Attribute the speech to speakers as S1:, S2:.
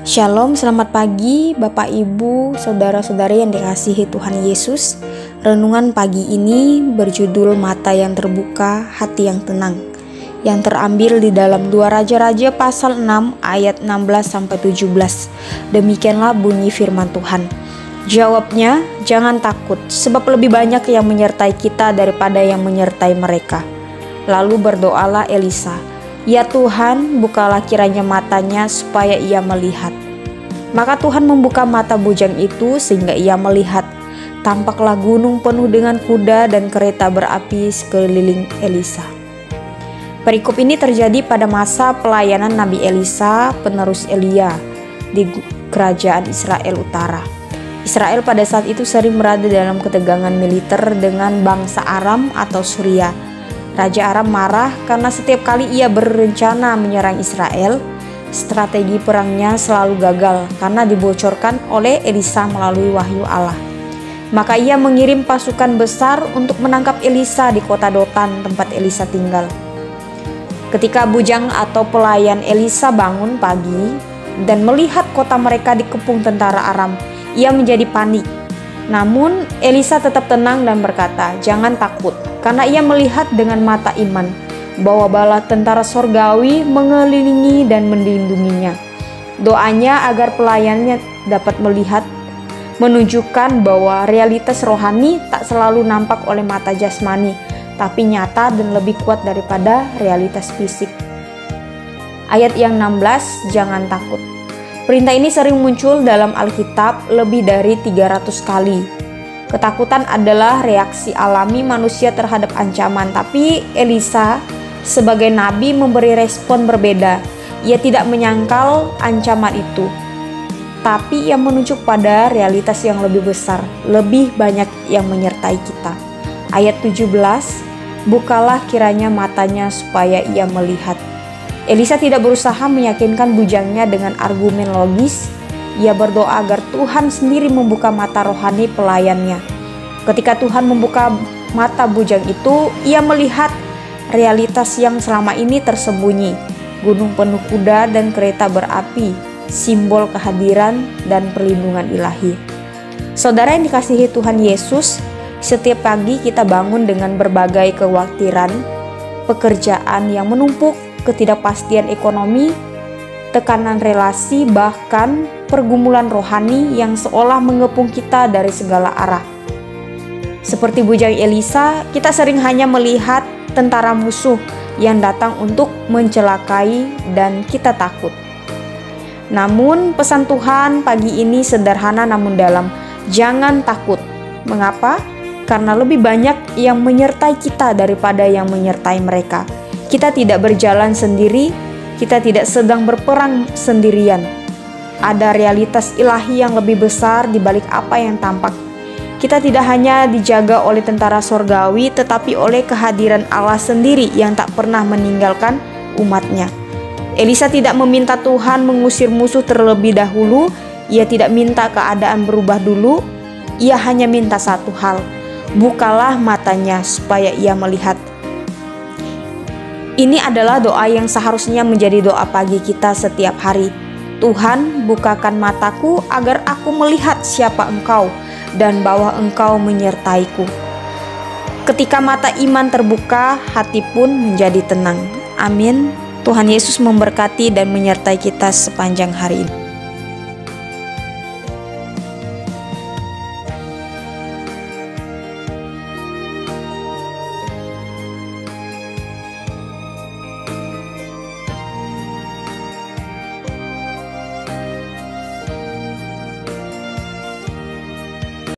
S1: Shalom, selamat pagi Bapak Ibu, Saudara-saudari yang dikasihi Tuhan Yesus. Renungan pagi ini berjudul Mata yang Terbuka, Hati yang Tenang, yang terambil di dalam 2 Raja-Raja pasal 6 ayat 16-17. Demikianlah bunyi firman Tuhan. Jawabnya, jangan takut, sebab lebih banyak yang menyertai kita daripada yang menyertai mereka. Lalu berdoalah Elisa, ya Tuhan, bukalah kiranya matanya supaya ia melihat. Maka Tuhan membuka mata bujang itu sehingga ia melihat. Tampaklah gunung penuh dengan kuda dan kereta berapi sekeliling Elisa. Perikop ini terjadi pada masa pelayanan Nabi Elisa, penerus Elia, di kerajaan Israel Utara. Israel pada saat itu sering berada dalam ketegangan militer dengan bangsa Aram atau Suria. Raja Aram marah karena setiap kali ia berencana menyerang Israel, strategi perangnya selalu gagal karena dibocorkan oleh Elisa melalui wahyu Allah. Maka ia mengirim pasukan besar untuk menangkap Elisa di kota Dotan tempat Elisa tinggal. Ketika bujang atau pelayan Elisa bangun pagi dan melihat kota mereka dikepung tentara Aram, ia menjadi panik. Namun Elisa tetap tenang dan berkata, jangan takut, karena ia melihat dengan mata iman bahwa bala tentara sorgawi mengelilingi dan melindunginya. Doanya agar pelayannya dapat melihat menunjukkan bahwa realitas rohani tak selalu nampak oleh mata jasmani, tapi nyata dan lebih kuat daripada realitas fisik. Ayat yang 16, jangan takut. Perintah ini sering muncul dalam Alkitab lebih dari 300 kali. Ketakutan adalah reaksi alami manusia terhadap ancaman, tapi Elisa sebagai nabi memberi respon berbeda. Ia tidak menyangkal ancaman itu, tapi ia menunjuk pada realitas yang lebih besar, lebih banyak yang menyertai kita. Ayat 17, bukalah kiranya matanya supaya ia melihat. Elisa tidak berusaha meyakinkan bujangnya dengan argumen logis. Ia berdoa agar Tuhan sendiri membuka mata rohani pelayannya. Ketika Tuhan membuka mata bujang itu, ia melihat realitas yang selama ini tersembunyi. Gunung penuh kuda dan kereta berapi, simbol kehadiran dan perlindungan ilahi. Saudara yang dikasihi Tuhan Yesus, setiap pagi kita bangun dengan berbagai kekhawatiran, pekerjaan yang menumpuk, ketidakpastian ekonomi, tekanan relasi, bahkan pergumulan rohani yang seolah mengepung kita dari segala arah. Seperti bujang Elisa, kita sering hanya melihat tentara musuh yang datang untuk mencelakai dan kita takut. Namun pesan Tuhan pagi ini sederhana namun dalam, jangan takut. Mengapa? Karena lebih banyak yang menyertai kita daripada yang menyertai mereka. Kita tidak berjalan sendiri, kita tidak sedang berperang sendirian. Ada realitas ilahi yang lebih besar di balik apa yang tampak. Kita tidak hanya dijaga oleh tentara sorgawi, tetapi oleh kehadiran Allah sendiri yang tak pernah meninggalkan umatnya. Elisa tidak meminta Tuhan mengusir musuh terlebih dahulu. Ia tidak minta keadaan berubah dulu. Ia hanya minta satu hal, bukalah matanya supaya ia melihat. Ini adalah doa yang seharusnya menjadi doa pagi kita setiap hari. Tuhan, bukakan mataku agar aku melihat siapa Engkau dan bahwa Engkau menyertaiku. Ketika mata iman terbuka, hati pun menjadi tenang. Amin. Tuhan Yesus memberkati dan menyertai kita sepanjang hari ini.